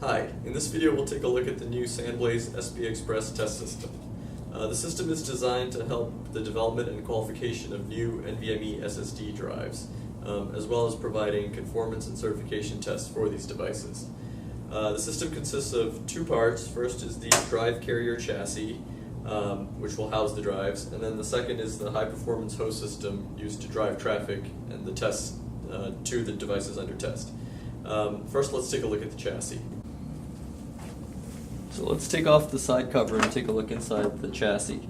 Hi, in this video we'll take a look at the new SandBlaze SBExpress test system. The system is designed to help the development and qualification of new NVMe SSD drives, as well as providing conformance and certification tests for these devices. The system consists of two parts. First is the drive carrier chassis, which will house the drives, and then the second is the high-performance host system used to drive traffic and the tests to the devices under test. First, let's take a look at the chassis. So let's take off the side cover and take a look inside the chassis.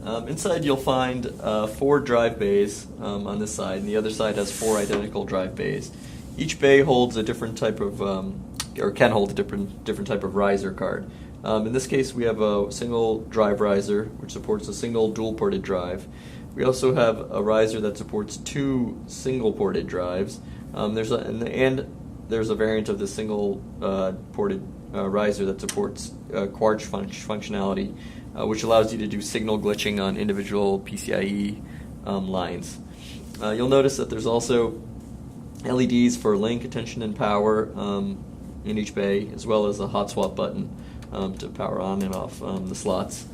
Inside you'll find 4 drive bays on this side, and the other side has 4 identical drive bays. Each bay holds a different type of, or can hold a different type of riser card. In this case we have a single drive riser which supports a single dual-ported drive. We also have a riser that supports 2 single-ported drives. There's a variant of the single ported riser that supports quartz functionality, which allows you to do signal glitching on individual PCIe lines. You'll notice that there's also LEDs for link, attention, and power in each bay, as well as a hot swap button to power on and off the slots.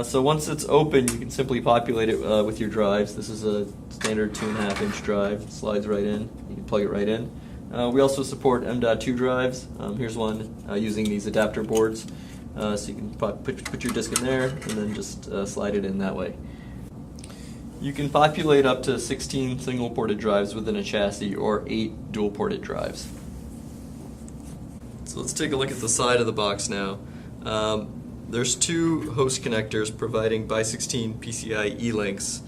So once it's open, you can simply populate it with your drives. This is a standard 2.5-inch drive. It slides right in. You can plug it right in. We also support M.2 drives. Here's one using these adapter boards. So you can put your disk in there and then just slide it in that way. You can populate up to 16 single-ported drives within a chassis or 8 dual-ported drives. So let's take a look at the side of the box now. There's 2 host connectors providing by 16 PCIe links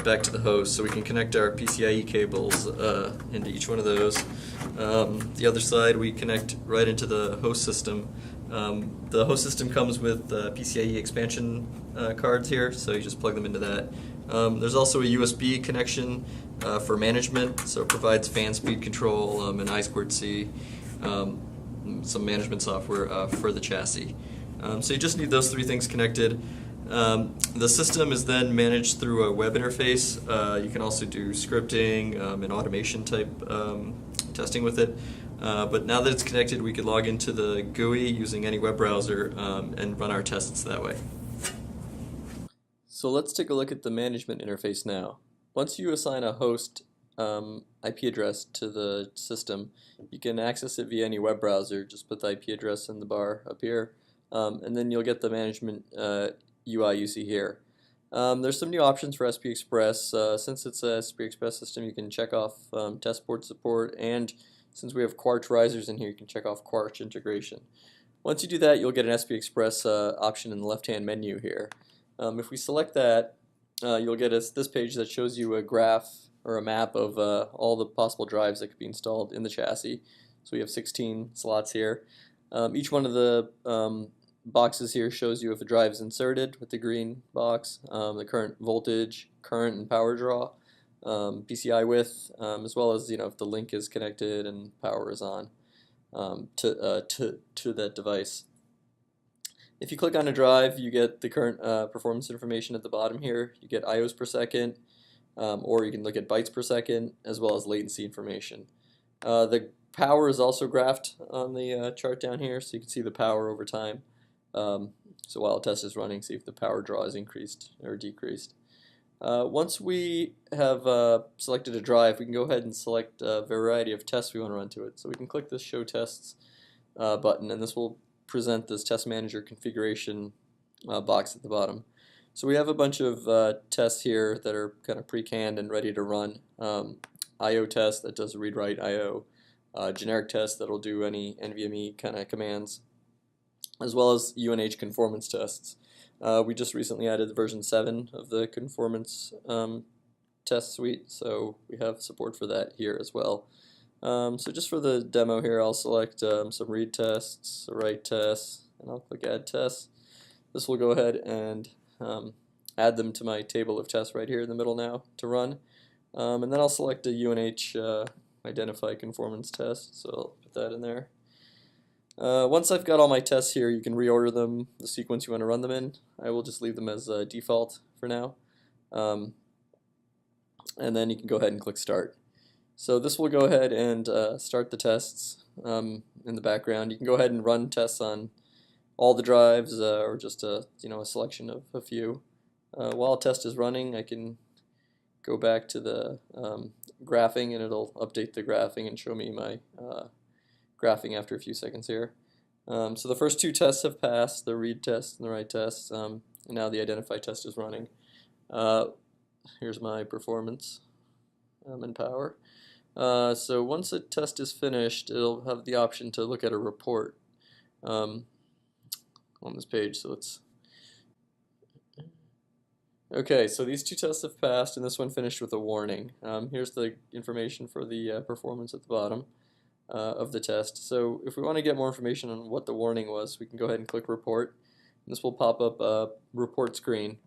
back to the host, so we can connect our PCIe cables into each one of those. The other side we connect right into the host system. The host system comes with PCIe expansion cards here, so you just plug them into that. There's also a USB connection for management, so it provides fan speed control and I2C, some management software for the chassis. So you just need those 3 things connected. The system is then managed through a web interface. You can also do scripting and automation type testing with it. But now that it's connected, we can log into the GUI using any web browser and run our tests that way. So let's take a look at the management interface now. Once you assign a host IP address to the system, you can access it via any web browser. Just put the IP address in the bar up here, and then you'll get the management UI you see here. There's some new options for SBExpress. Since it's a SBExpress system, you can check off test port support, and since we have Quartz risers in here, you can check off Quartz integration. Once you do that, you'll get an SBExpress option in the left-hand menu here. If we select that, you'll get this page that shows you a graph or a map of all the possible drives that could be installed in the chassis. So we have 16 slots here. Each one of the boxes here shows you if a drive is inserted with the green box, the current voltage, current and power draw, PCI width, as well as if the link is connected and power is on to that device. If you click on a drive, you get the current performance information at the bottom here. You get IOs per second, or you can look at bytes per second, as well as latency information. The power is also graphed on the chart down here, so you can see the power over time. So while a test is running, see if the power draw is increased or decreased. Once we have selected a drive, we can go ahead and select a variety of tests we want to run to it. So we can click this Show Tests button, and this will present this Test Manager configuration box at the bottom. So we have a bunch of tests here that are kind of pre-canned and ready to run. IO test that does read-write IO, generic test that will do any NVMe kind of commands, as well as UNH conformance tests. We just recently added the version 7 of the conformance test suite, so we have support for that here as well. So just for the demo here, I'll select some read tests, write tests, and I'll click Add Tests. This will go ahead and add them to my table of tests right here in the middle now to run. And then I'll select a UNH identify conformance test, so I'll put that in there. Once I've got all my tests here, you can reorder them, the sequence you want to run them in. I will just leave them as default for now. And then you can go ahead and click Start. So this will go ahead and start the tests in the background. You can go ahead and run tests on all the drives or just a selection of a few. While a test is running, I can go back to the graphing, and it'll update the graphing and show me my graphing after a few seconds here. So the first two tests have passed, the read test and the write test, and now the identify test is running. Here's my performance and power. So once a test is finished, it'll have the option to look at a report on this page. So let's. Okay, so these two tests have passed, and this one finished with a warning. Here's the information for the performance at the bottom of the test. So if we want to get more information on what the warning was, we can go ahead and click Report. This will pop up a report screen.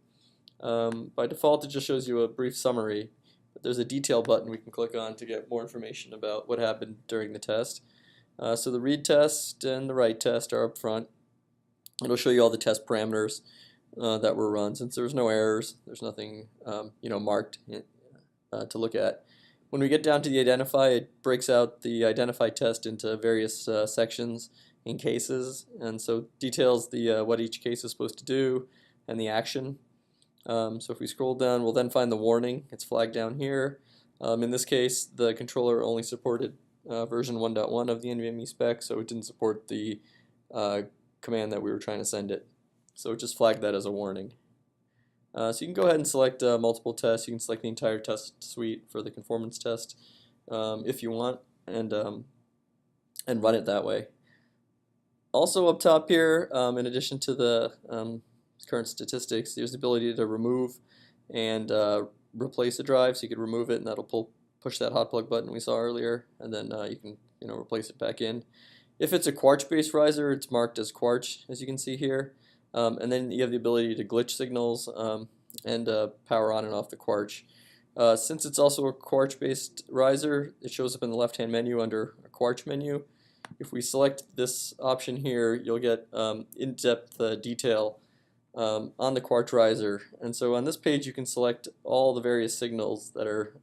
By default, it just shows you a brief summary, but there's a detail button we can click on to get more information about what happened during the test. So the read test and the write test are up front. It'll show you all the test parameters that were run. Since there's no errors, there's nothing marked to look at. When we get down to the identify, it breaks out the identify test into various sections and cases, and so details the what each case is supposed to do and the action. So if we scroll down, we'll then find the warning. It's flagged down here. In this case, the controller only supported version 1.1 of the NVMe spec, so it didn't support the command that we were trying to send it. So it just flagged that as a warning. So you can go ahead and select multiple tests. You can select the entire test suite for the conformance test if you want, and run it that way. Also up top here, in addition to the current statistics, there's the ability to remove and replace a drive. So you could remove it, and that'll push that hot plug button we saw earlier, and then you can replace it back in. If it's a Quarch-based riser, it's marked as Quarch, as you can see here. And then you have the ability to glitch signals and power on and off the Quarch. Since it's also a Quarch-based riser, it shows up in the left-hand menu under a Quarch menu. If we select this option here, you'll get in-depth detail on the Quarch riser. And so on this page, you can select all the various signals that are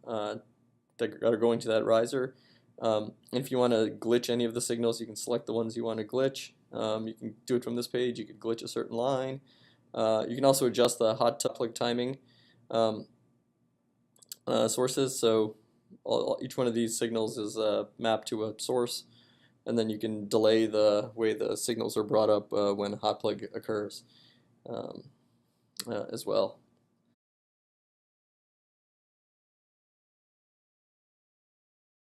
going to that riser. And if you want to glitch any of the signals, you can select the ones you want to glitch. You can do it from this page. You can glitch a certain line. You can also adjust the hot plug timing sources. So each one of these signals is mapped to a source, and then you can delay the way the signals are brought up when a hot plug occurs as well.